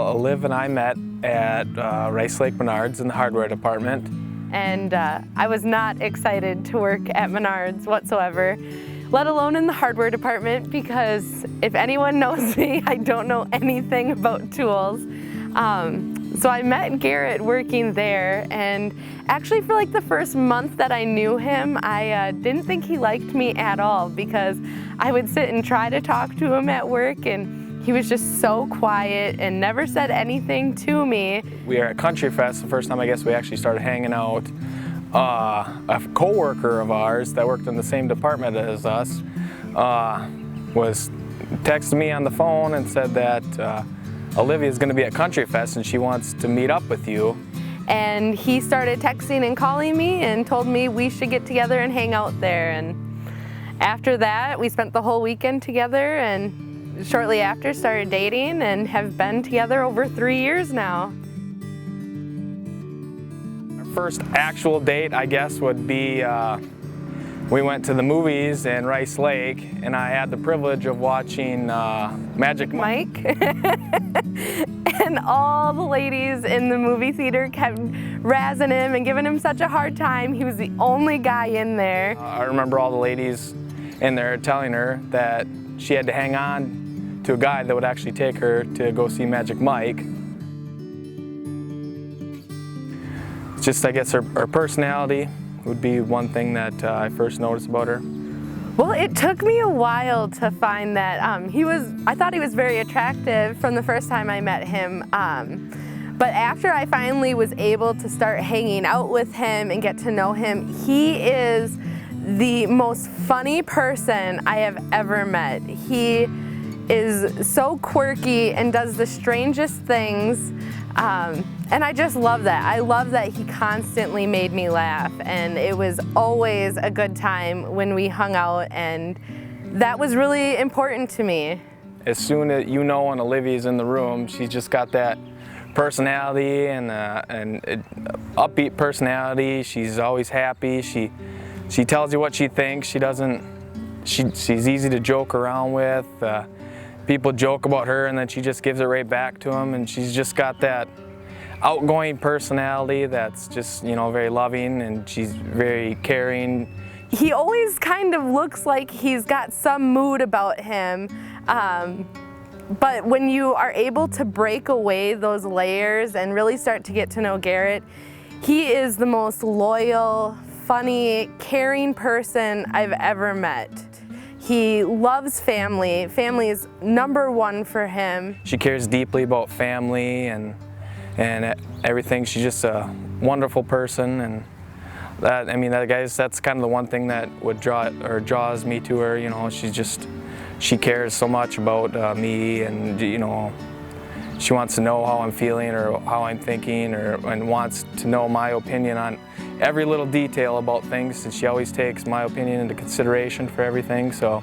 Well, Liv and I met at Rice Lake Menards in the hardware department. And I was not excited to work at Menards whatsoever, let alone in the hardware department, because if anyone knows me, I don't know anything about tools. So I met Garrett working there, and actually for like the first month that I knew him, I didn't think he liked me at all, because I would sit and try to talk to him at work, and he was just so quiet and never said anything to me. We were at Country Fest the first time I guess we actually started hanging out. A co-worker of ours that worked in the same department as us was texting me on the phone and said that Olivia's going to be at Country Fest and she wants to meet up with you. And he started texting and calling me and told me we should get together and hang out there. And after that, we spent the whole weekend together, and shortly after started dating and have been together over 3 years now. Our first actual date, I guess, would be we went to the movies in Rice Lake, and I had the privilege of watching Magic Mike. And all the ladies in the movie theater kept razzing him and giving him such a hard time. He was the only guy in there. I remember all the ladies in there telling her that she had to hang on to a guy that would actually take her to go see Magic Mike. Just, I guess, her personality would be one thing that I first noticed about her. Well, it took me a while to find that I thought he was very attractive from the first time I met him. But after I finally was able to start hanging out with him and get to know him, he is the most funny person I have ever met. He is so quirky and does the strangest things. And I just love that. I love that he constantly made me laugh, and it was always a good time when we hung out, and that was really important to me. As soon as you know when Olivia's in the room, she's just got that personality and upbeat personality. She's always happy. She tells you what she thinks. She's easy to joke around with. People joke about her, and then she just gives it right back to them, and she's just got that outgoing personality that's just, you know, very loving, and she's very caring. He always kind of looks like he's got some mood about him, but when you are able to break away those layers and really start to get to know Garrett, he is the most loyal, funny, caring person I've ever met. He loves family. Family is number one for him. She cares deeply about family and everything. She's just a wonderful person, and that, I mean, that's kind of the one thing that would draws me to her. You know, she cares so much about me, and you know, she wants to know how I'm feeling or how I'm thinking, and wants to know my opinion on every little detail about things, and she always takes my opinion into consideration for everything. So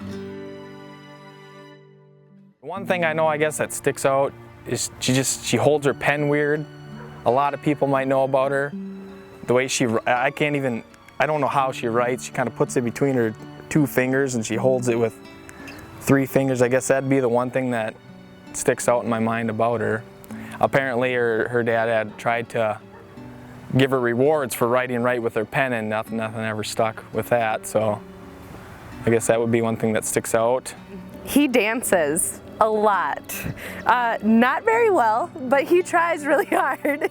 one thing I know, I guess, that sticks out is she holds her pen weird. A lot of people might know about her. The way I don't know how she writes. She kind of puts it between her 2 fingers and she holds it with 3 fingers. I guess that'd be the one thing that sticks out in my mind about her. Apparently her dad had tried to give her rewards for writing right with her pen, and nothing ever stuck with that. So I guess that would be one thing that sticks out. He dances a lot. Not very well, but he tries really hard.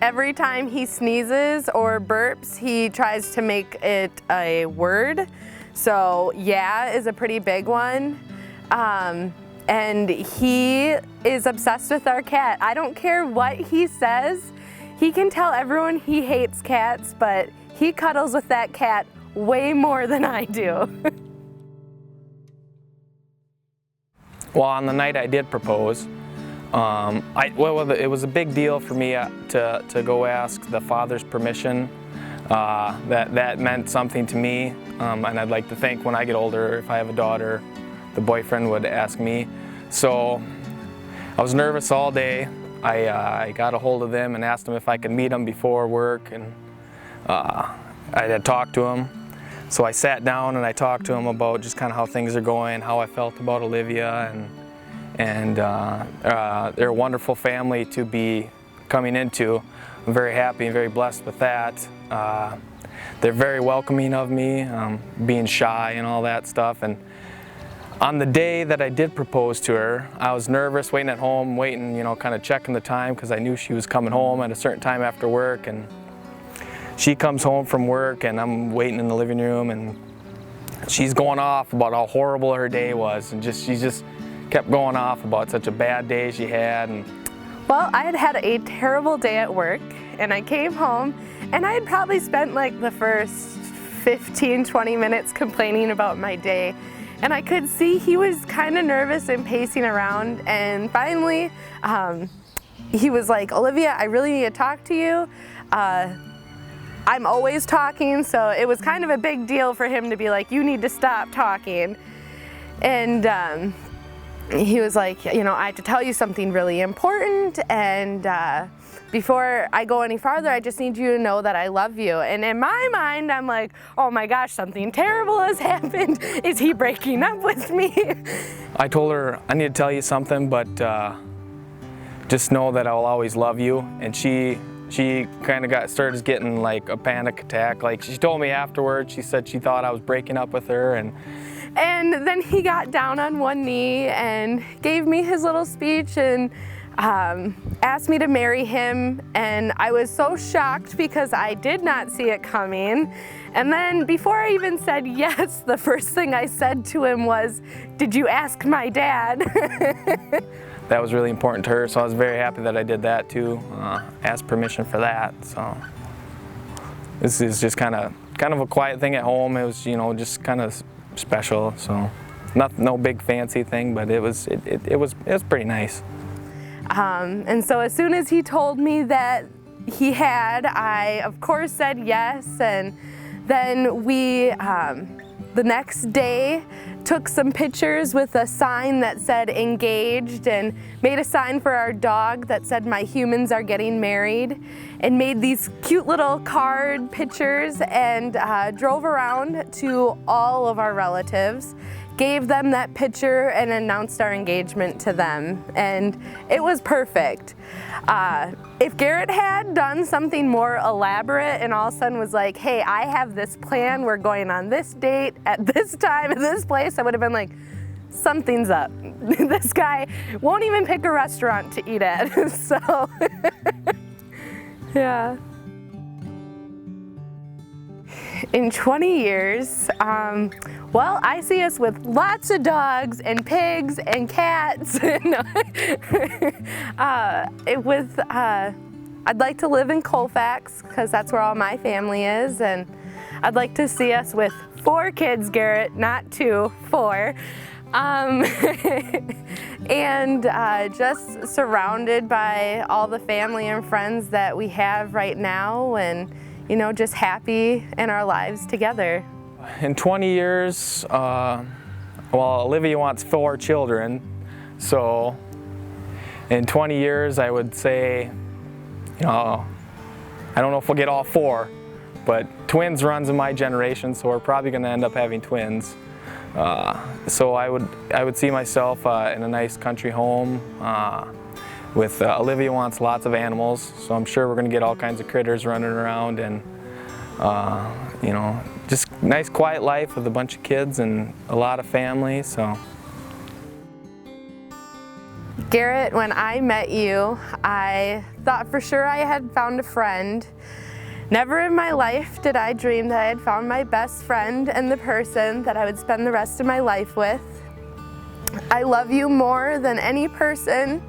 Every time he sneezes or burps, he tries to make it a word. So yeah is a pretty big one. And he is obsessed with our cat. I don't care what he says. He can tell everyone he hates cats, but he cuddles with that cat way more than I do. Well, on the night I did propose, it was a big deal for me to go ask the father's permission. That meant something to me, and I'd like to think when I get older, if I have a daughter, the boyfriend would ask me. So I was nervous all day. I got a hold of them and asked them if I could meet them before work, and I had talked to them. So I sat down and I talked to him about just kind of how things are going, how I felt about Olivia, and they're a wonderful family to be coming into. I'm very happy and very blessed with that. They're very welcoming of me, being shy and all that stuff. And on the day that I did propose to her, I was nervous, waiting at home, waiting, kind of checking the time, because I knew she was coming home at a certain time after work. And she comes home from work, and I'm waiting in the living room, and she's going off about how horrible her day was, and she just kept going off about such a bad day she had. And well, I had had a terrible day at work, and I came home, and I had probably spent like the first 15-20 minutes complaining about my day. And I could see he was kind of nervous and pacing around, and finally he was like, "Olivia, I really need to talk to you. I'm always talking," so it was kind of a big deal for him to be like, "You need to stop talking." And he was like, "I have to tell you something really important, and before I go any farther, I just need you to know that I love you." And in my mind, I'm like, "Oh my gosh, something terrible has happened. Is he breaking up with me?" I told her, "I need to tell you something, but just know that I'll always love you." And she kind of started getting like a panic attack. Like, she told me afterwards, she said she thought I was breaking up with her. And then he got down on one knee and gave me his little speech and asked me to marry him. And I was so shocked because I did not see it coming. And then before I even said yes, the first thing I said to him was, "Did you ask my dad?" That was really important to her, so I was very happy that I did that too. Asked permission for that. So this is just kind of a quiet thing at home. It was, just kind of special. So no big fancy thing, but it was pretty nice. And so as soon as he told me that he had, I of course said yes. And then we the next day took some pictures with a sign that said engaged, and made a sign for our dog that said "My humans are getting married," and made these cute little card pictures, and drove around to all of our relatives, gave them that picture, and announced our engagement to them. And it was perfect. If Garrett had done something more elaborate and all of a sudden was like, "Hey, I have this plan, we're going on this date at this time at this place," I would have been like, "Something's up. This guy won't even pick a restaurant to eat at." So yeah. In 20 years, well, I see us with lots of dogs and pigs and cats. I'd like to live in Colfax, because that's where all my family is, and I'd like to see us with 4 kids, Garrett, not 2, 4. And just surrounded by all the family and friends that we have right now, and just happy in our lives together. In 20 years, well, Olivia wants 4 children, so in 20 years I would say, I don't know if we'll get all 4, but twins runs in my generation, so we're probably going to end up having twins. So I would see myself in a nice country home with Olivia wants lots of animals, so I'm sure we're going to get all kinds of critters running around, and just nice quiet life with a bunch of kids and a lot of family. So Garrett, when I met you, I thought for sure I had found a friend. Never in my life did I dream that I had found my best friend and the person that I would spend the rest of my life with. I love you more than any person,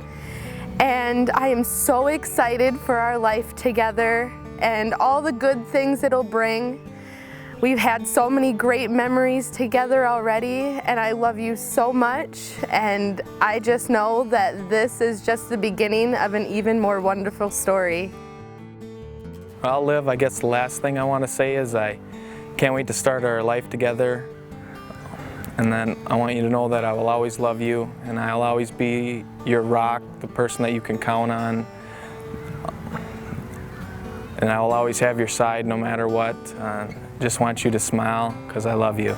and I am so excited for our life together and all the good things it'll bring. We've had so many great memories together already, and I love you so much, and I just know that this is just the beginning of an even more wonderful story. Well, Liv, I guess the last thing I want to say is I can't wait to start our life together, and then I want you to know that I will always love you, and I'll always be your rock, the person that you can count on, and I will always have your side no matter what. Just want you to smile, because I love you.